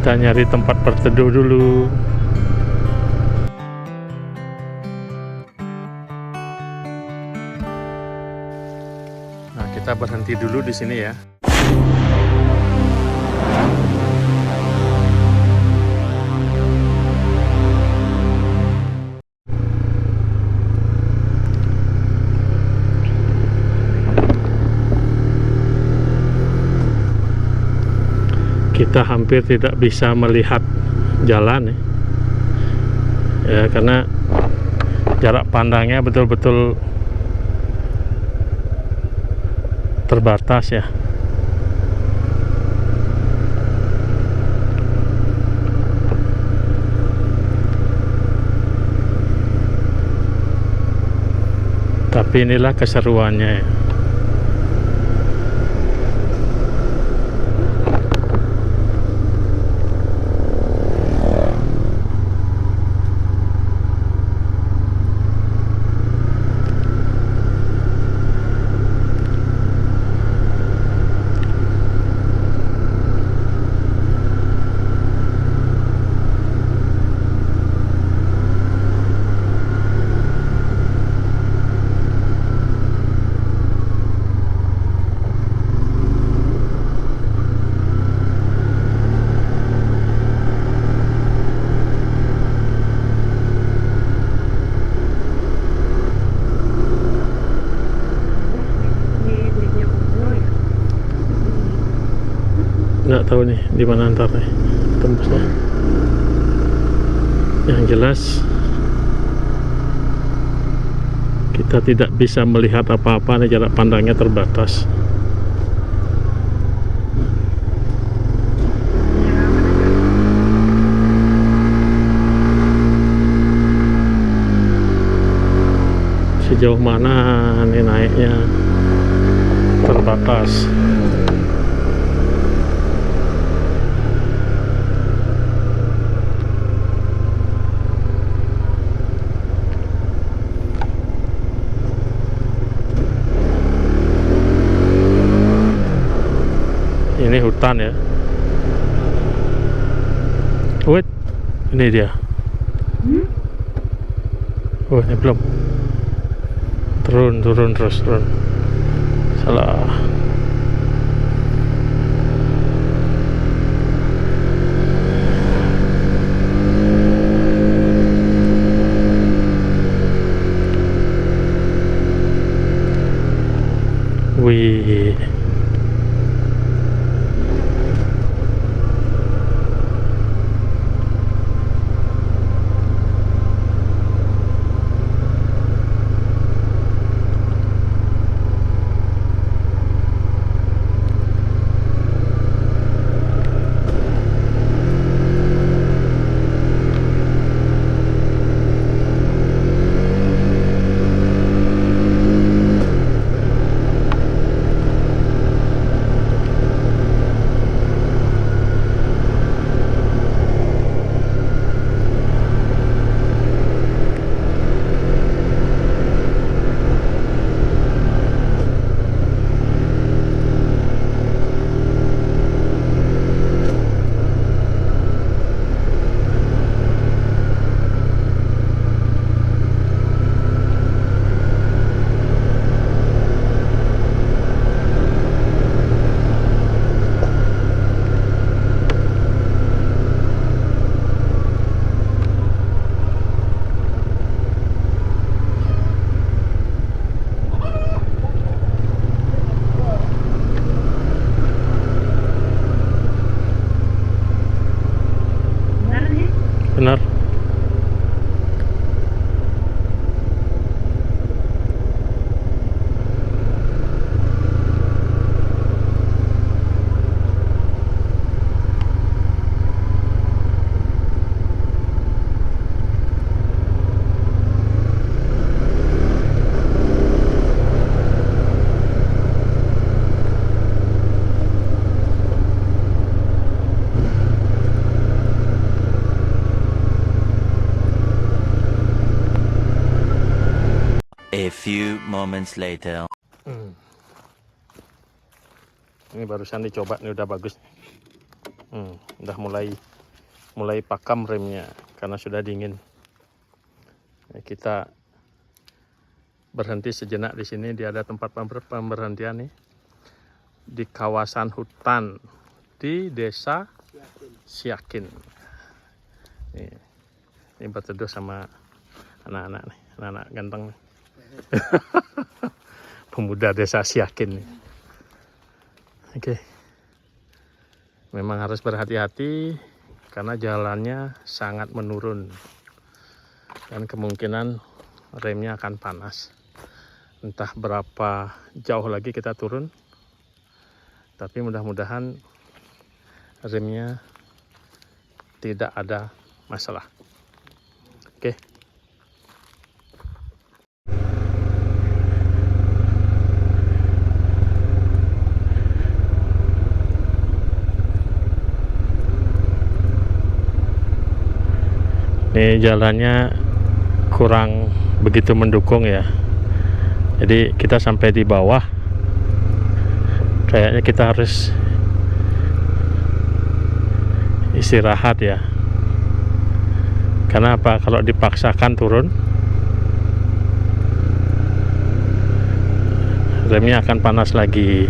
Kita nyari tempat berteduh dulu. Nah, kita berhenti dulu di sini ya. Kita hampir tidak bisa melihat jalan ya, karena jarak pandangnya betul-betul terbatas ya. Tapi inilah keseruannya ya. Nggak tahu nih di mana ntar nih tembusnya. Yang jelas kita tidak bisa melihat apa-apa nih, jarak pandangnya terbatas. Sejauh mana nih naiknya terbatas. Ini hutan ya. Wait, ini dia. Oh, ini belum. Turun terus. Salah. Wih. Benar. A few moments later. Ini barusan dicoba nih, udah bagus. Udah mulai mulai pakam remnya karena sudah dingin. Kita berhenti sejenak di sini. Dia ada tempat pemberhentian nih di kawasan hutan di Desa Siakin. Ini berteduh sama anak-anak nih, anak-anak ganteng nih. Pemuda Desa Siakin nih. Oke. Memang harus berhati-hati karena jalannya sangat menurun dan kemungkinan remnya akan panas. Entah berapa jauh lagi kita turun, tapi mudah-mudahan remnya tidak ada masalah. Oke. Ini jalannya kurang begitu mendukung ya. Jadi kita sampai di bawah. Kayaknya kita harus istirahat ya. Karena apa? Kalau dipaksakan turun, remnya akan panas lagi.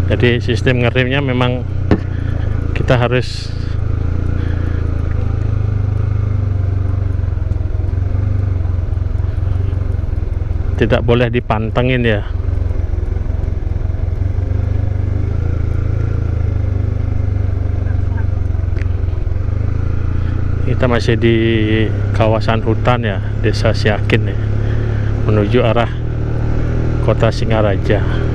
Jadi sistem ngeremnya memang kita harus tidak boleh dipantengin ya. Kita masih di kawasan hutan ya, Desa Siakin ya, menuju arah Kota Singaraja.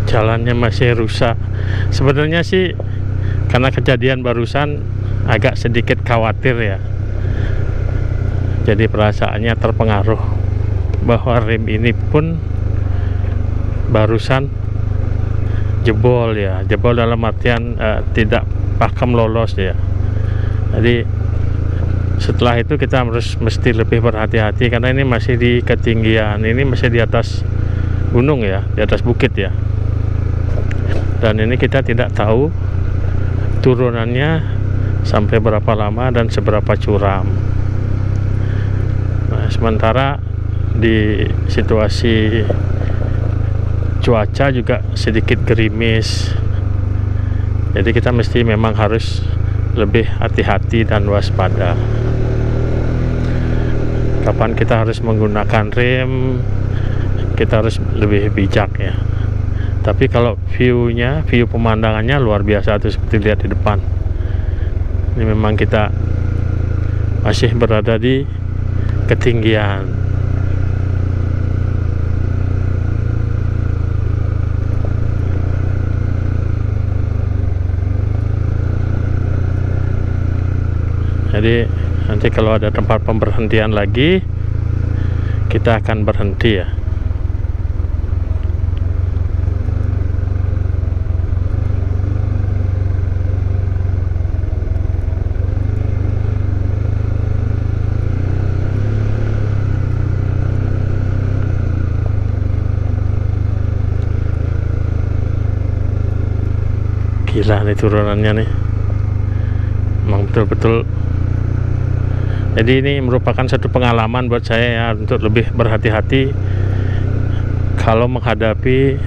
Jalannya masih rusak. Sebenarnya sih karena kejadian barusan agak sedikit khawatir ya. Jadi perasaannya terpengaruh bahwa rem ini pun barusan jebol ya. Jebol dalam artian tidak pakem lolos ya. Jadi setelah itu kita harus mesti lebih berhati-hati karena ini masih di ketinggian, ini masih di atas gunung ya, di atas bukit ya. Dan ini kita tidak tahu turunannya sampai berapa lama dan seberapa curam. Nah, sementara di situasi cuaca juga sedikit gerimis. Jadi kita mesti memang harus lebih hati-hati dan waspada. Kapan kita harus menggunakan rem, kita harus lebih bijak ya. Tapi kalau view pemandangannya luar biasa tuh seperti lihat di depan. Ini memang kita masih berada di ketinggian. Jadi nanti kalau ada tempat pemberhentian lagi, kita akan berhenti ya. Gila nih turunannya nih, emang betul-betul. Jadi ini merupakan satu pengalaman buat saya ya, untuk lebih berhati-hati kalau menghadapi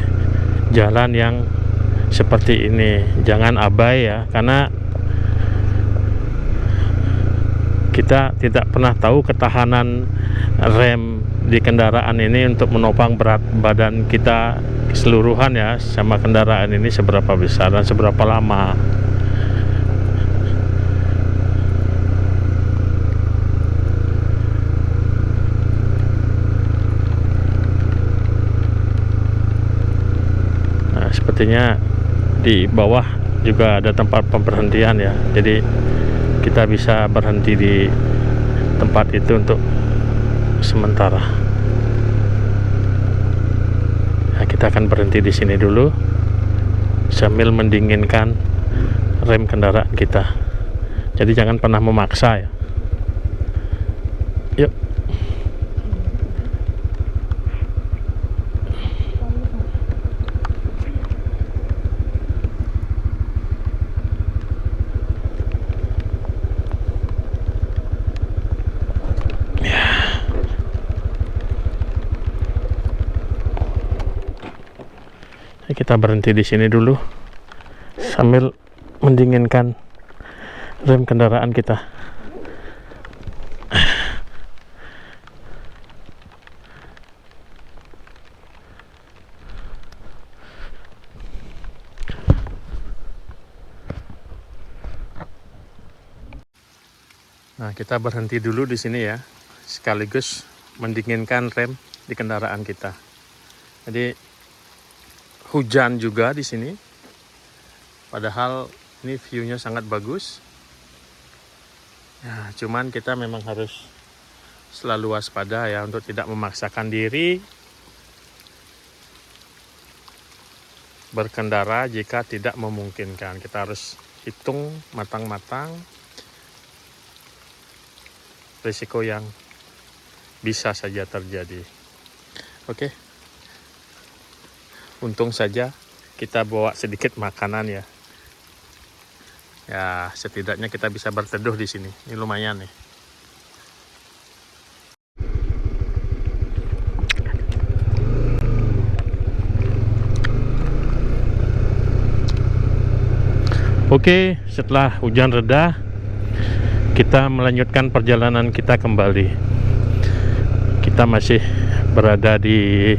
jalan yang seperti ini. Jangan abai ya, karena kita tidak pernah tahu ketahanan rem di kendaraan ini untuk menopang berat badan kita keseluruhan ya, sama kendaraan ini seberapa besar dan seberapa lama. Nah, sepertinya di bawah juga ada tempat pemberhentian ya, jadi kita bisa berhenti di tempat itu untuk sementara. Nah, kita akan berhenti di sini dulu sambil mendinginkan rem kendaraan kita. Jadi jangan pernah memaksa ya. Yuk. Kita berhenti di sini dulu sambil mendinginkan rem kendaraan kita. Nah, kita berhenti dulu di sini ya, sekaligus mendinginkan rem di kendaraan kita. Jadi hujan juga di sini, padahal ini view-nya sangat bagus. Ya, cuman kita memang harus selalu waspada ya, untuk tidak memaksakan diri berkendara jika tidak memungkinkan. Kita harus hitung matang-matang risiko yang bisa saja terjadi. Oke. Untung saja kita bawa sedikit makanan ya. Ya, setidaknya kita bisa berteduh di sini. Ini lumayan nih. Oke, setelah hujan reda, kita melanjutkan perjalanan kita kembali. Kita masih berada di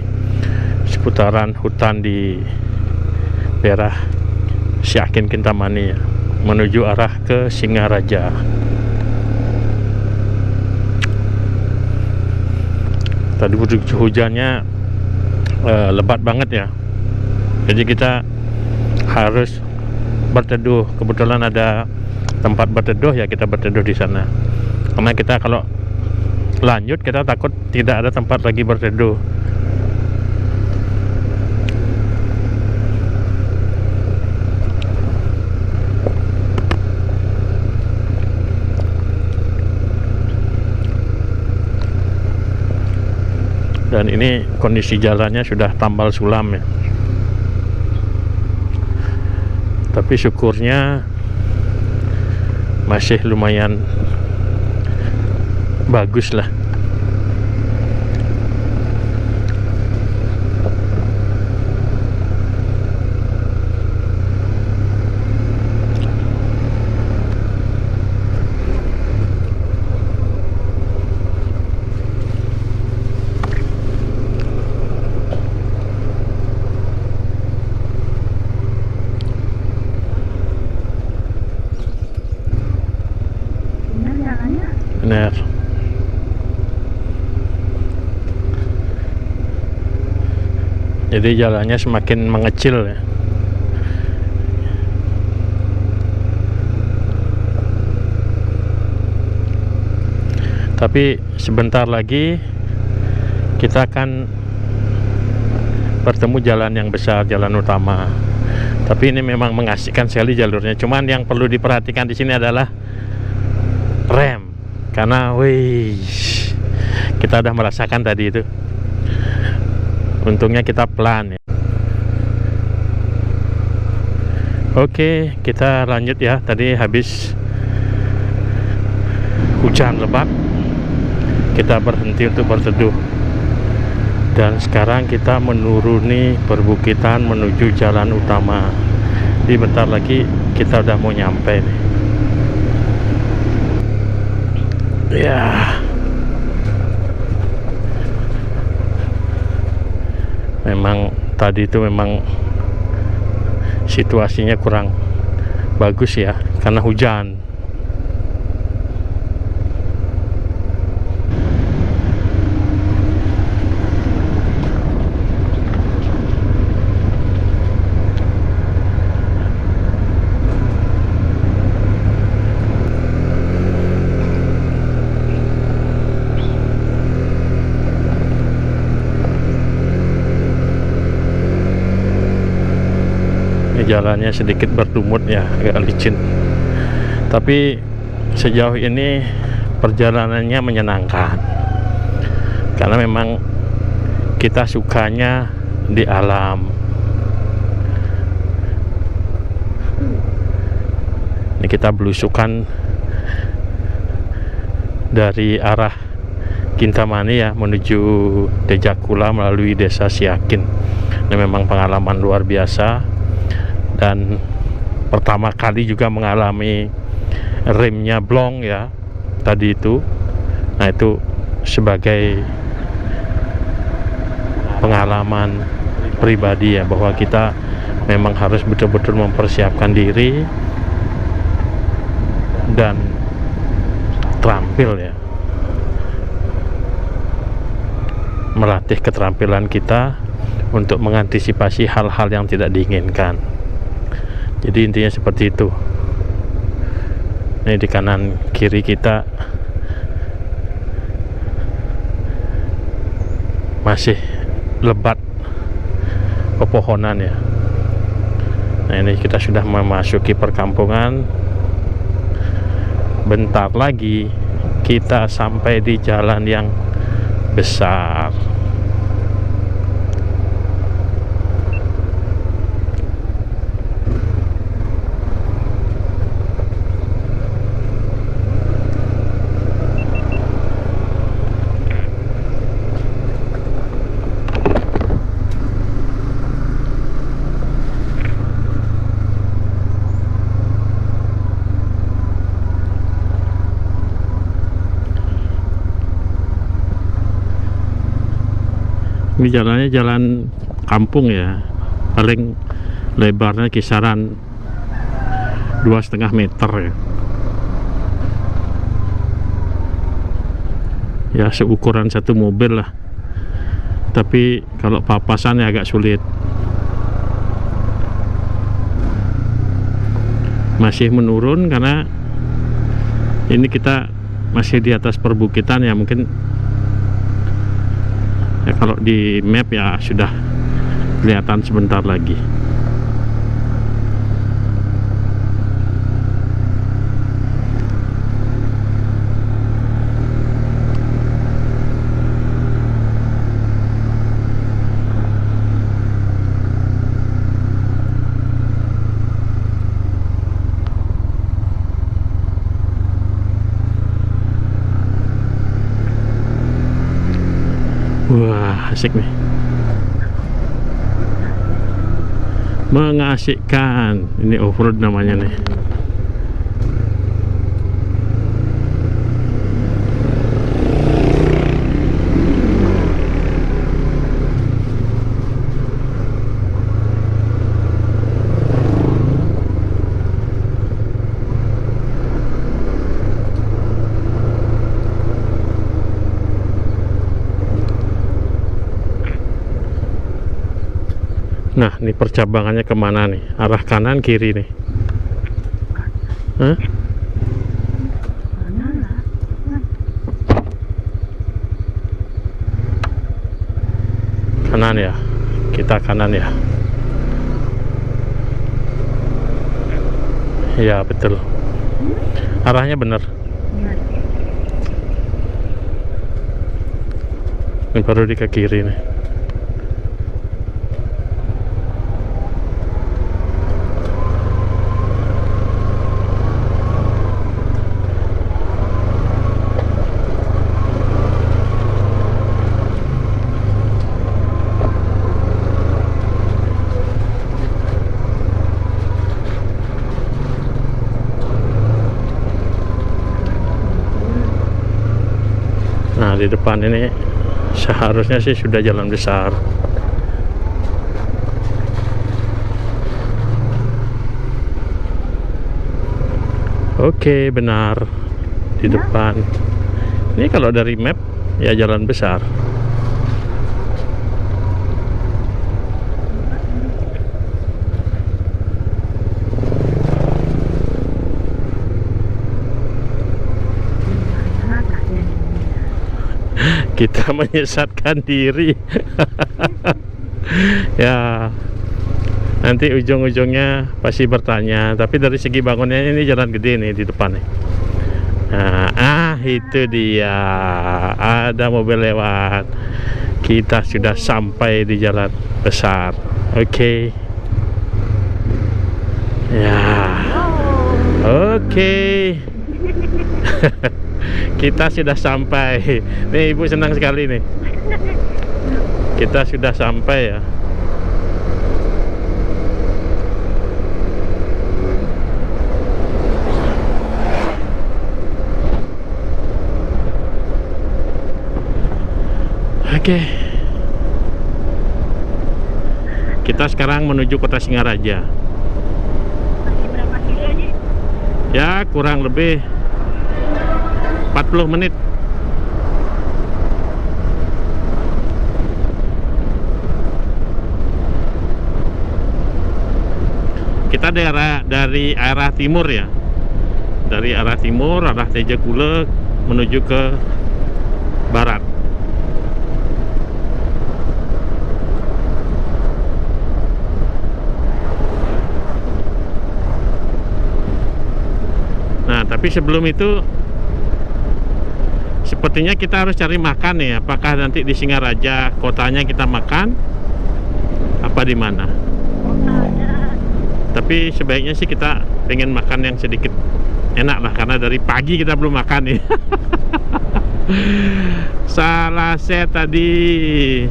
seputaran hutan di daerah Siakin Kintamani ya, menuju arah ke Singaraja. Tadi hujannya lebat banget ya, jadi kita harus berteduh. Kebetulan ada tempat berteduh ya, kita berteduh di sana. Karena kita kalau lanjut kita takut tidak ada tempat lagi berteduh. Dan ini kondisi jalannya sudah tambal sulam ya. Tapi syukurnya masih lumayan bagus lah. Benar. Jadi jalannya semakin mengecil ya. Tapi sebentar lagi kita akan bertemu jalan yang besar, jalan utama. Tapi ini memang mengasihkan sekali jalurnya. Cuman yang perlu diperhatikan di sini adalah rem. Karena kita udah merasakan tadi itu. Untungnya kita pelan ya. Oke, kita lanjut ya. Tadi habis hujan lebat, kita berhenti untuk berteduh. Dan sekarang kita menuruni perbukitan menuju jalan utama. Jadi bentar lagi kita udah mau nyampe nih. Ya. Memang tadi itu memang situasinya kurang bagus ya, karena hujan. Jalannya sedikit berlumut ya, agak licin, tapi sejauh ini perjalanannya menyenangkan karena memang kita sukanya di alam. Ini kita belusukan dari arah Kintamani ya menuju Dejakula melalui desa Siakin. Ini memang pengalaman luar biasa. Dan pertama kali juga mengalami remnya blong ya tadi itu. Nah itu sebagai pengalaman pribadi ya, bahwa kita memang harus betul-betul mempersiapkan diri dan terampil ya, melatih keterampilan kita untuk mengantisipasi hal-hal yang tidak diinginkan. Jadi intinya seperti itu. Ini di kanan kiri kita masih lebat pepohonan ya. Nah ini kita sudah memasuki perkampungan. Bentar lagi kita sampai di jalan yang besar. Ini jalannya jalan kampung ya, paling lebarnya kisaran 2,5 meter ya. Ya seukuran satu mobil lah. Tapi kalau papasannya agak sulit. Masih menurun karena ini kita masih di atas perbukitan ya, mungkin ya kalau di map ya sudah kelihatan sebentar lagi. Wah, asik nih. Mengasikkan. Ini off-road namanya nih. Nah, ini percabangannya kemana nih? Arah kanan kiri nih? Hah? Kanan ya? Kita kanan ya? Iya betul. Arahnya bener. Ini baru di ke kiri nih. di depan ini seharusnya sih sudah jalan besar. Oke, benar, di depan. Ini kalau dari map ya jalan besar. Kita menyesatkan diri. Ya, nanti ujung-ujungnya pasti bertanya. Tapi dari segi bangunnya ini jalan gede nih di depan nih. Nah, itu dia, ada mobil lewat. Kita sudah sampai di jalan besar. Oke. Ya, oke. Kita sudah sampai. Nih ibu senang sekali nih. Kita sudah sampai ya. Oke. Kita sekarang menuju kota Singaraja. Berapa kilo aja? Ya, kurang lebih 40 menit. Kita dari arah timur ya. Dari arah timur, arah Teja Kule menuju ke barat. Nah, tapi sebelum itu sepertinya kita harus cari makan nih. Apakah nanti di Singaraja kotanya kita makan apa di mana? Tapi sebaiknya sih kita pengen makan yang sedikit enak lah, karena dari pagi kita belum makan nih. Salah saya tadi,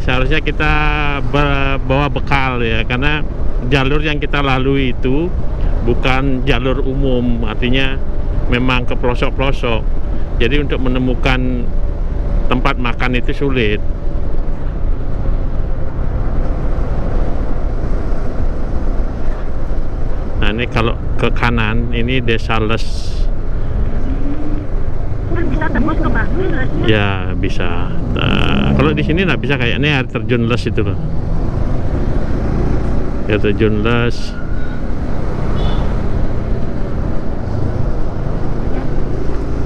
seharusnya kita bawa bekal ya, karena jalur yang kita lalui itu bukan jalur umum, artinya memang ke pelosok-pelosok. Jadi untuk menemukan tempat makan itu sulit. Nah, ini kalau ke kanan ini Desa Les. Kan bisa tembus ke Bakri lesnya. Ya bisa. Kalau di sini nggak bisa, kayaknya air terjun Les itu loh. Air terjun Les.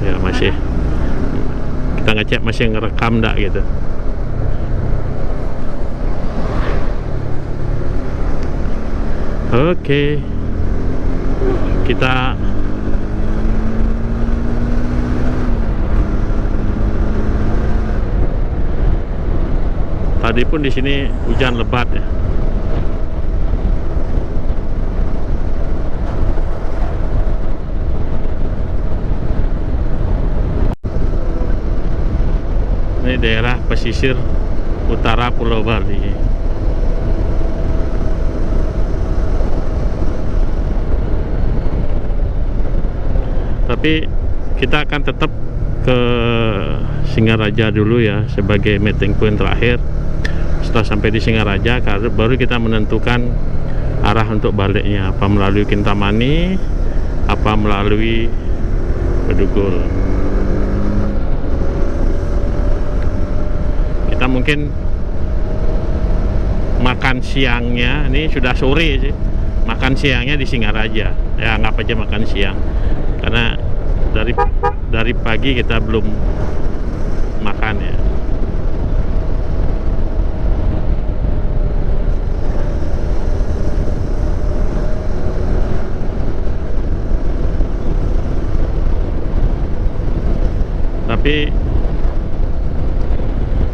Ya masih. Kita ngecek masih ngerekam nggak gitu. Oke. Kita tadi pun di sini hujan lebat ya. Ini daerah pesisir utara Pulau Bali. Tapi kita akan tetap ke Singaraja dulu ya sebagai meeting point terakhir. Setelah sampai di Singaraja baru kita menentukan arah untuk baliknya, apa melalui Kintamani, apa melalui Bedugul. Kita mungkin makan siangnya, ini sudah sore sih, makan siangnya di Singaraja ya, anggap aja makan siang, karena dari pagi kita belum makan ya. Tapi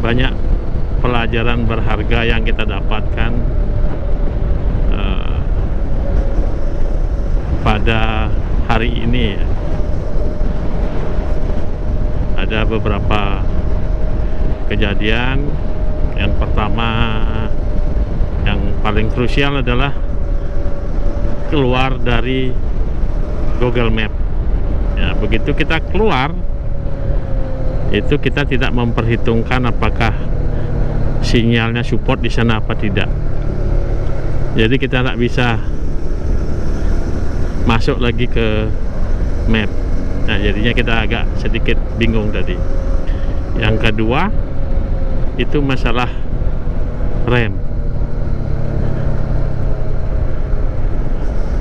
banyak pelajaran berharga yang kita dapatkan pada hari ini ya. Ada beberapa kejadian. Yang pertama, yang paling krusial adalah keluar dari Google Map ya. Begitu kita keluar, itu kita tidak memperhitungkan apakah sinyalnya support di sana apa tidak. Jadi kita tak bisa masuk lagi ke map. Nah, jadinya kita agak sedikit bingung tadi. Yang kedua itu masalah rem.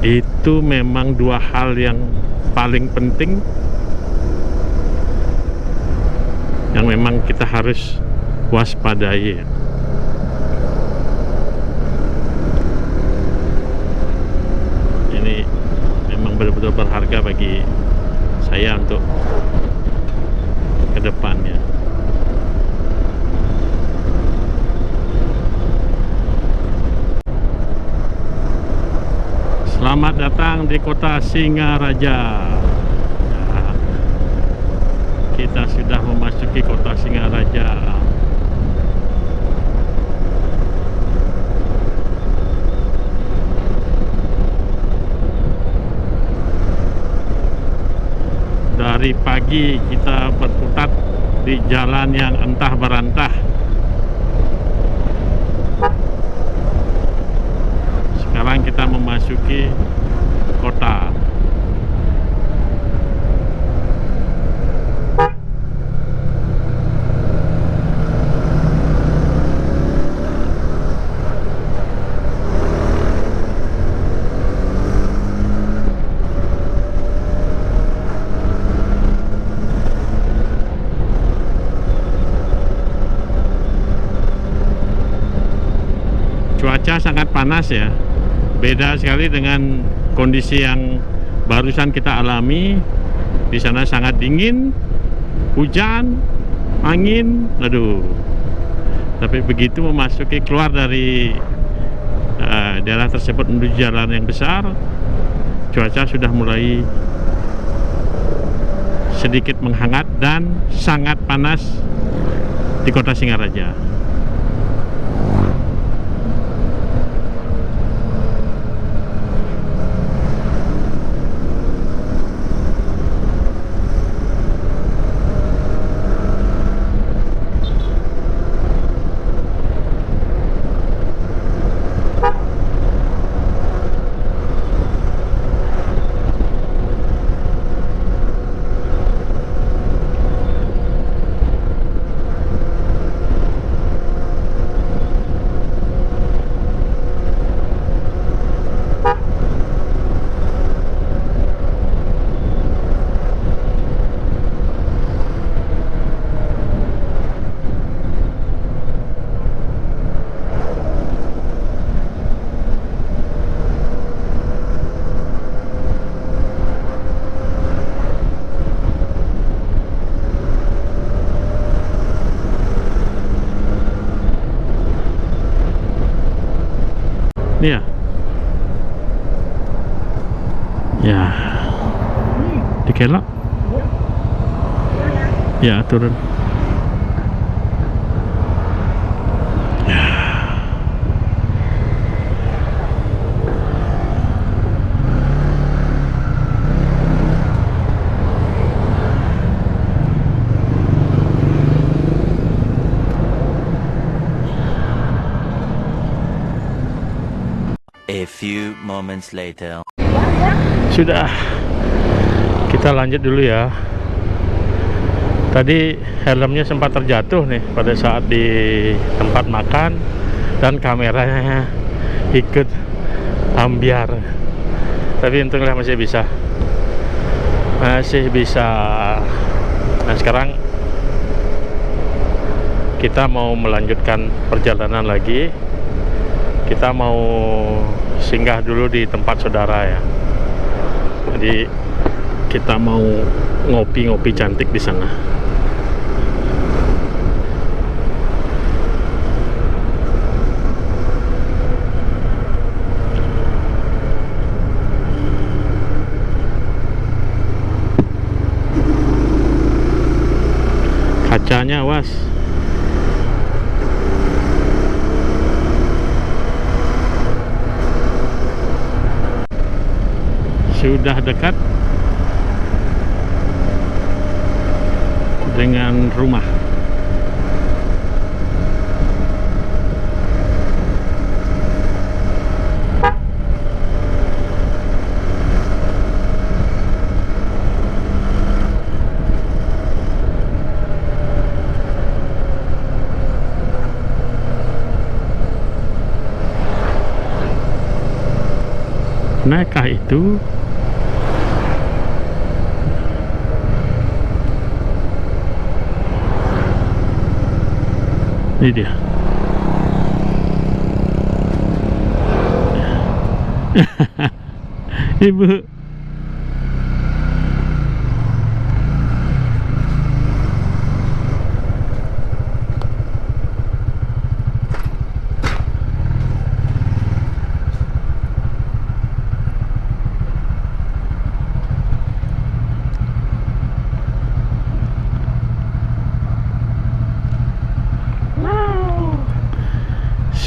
Itu memang dua hal yang paling penting yang memang kita harus waspadai. Ini memang betul-betul berharga bagi saya untuk kedepannya. Selamat datang di kota Singaraja. Ya, kita sudah memasuki kota Singaraja. Dari pagi kita berkutat di jalan yang entah berantah. Sekarang kita memasuki kota. Cuaca sangat panas ya. Beda sekali dengan kondisi yang barusan kita alami. Di sana sangat dingin, hujan, angin, aduh. Tapi begitu memasuki keluar dari daerah tersebut menuju jalan yang besar, cuaca sudah mulai sedikit menghangat dan sangat panas di kota Singaraja. Ini ya, ya, dikelak, ya turun. A few moments later. Sudah, kita lanjut dulu ya. Tadi helmnya sempat terjatuh nih pada saat di tempat makan dan kameranya ikut ambiar. Tapi untunglah masih bisa. Nah, sekarang kita mau melanjutkan perjalanan lagi. Kita mau singgah dulu di tempat saudara ya. Jadi kita mau ngopi-ngopi cantik di sana. Kacanya awas. Sudah dekat dengan rumah. Naikah itu? Ini dia. Ibu.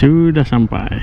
Sudah sampai.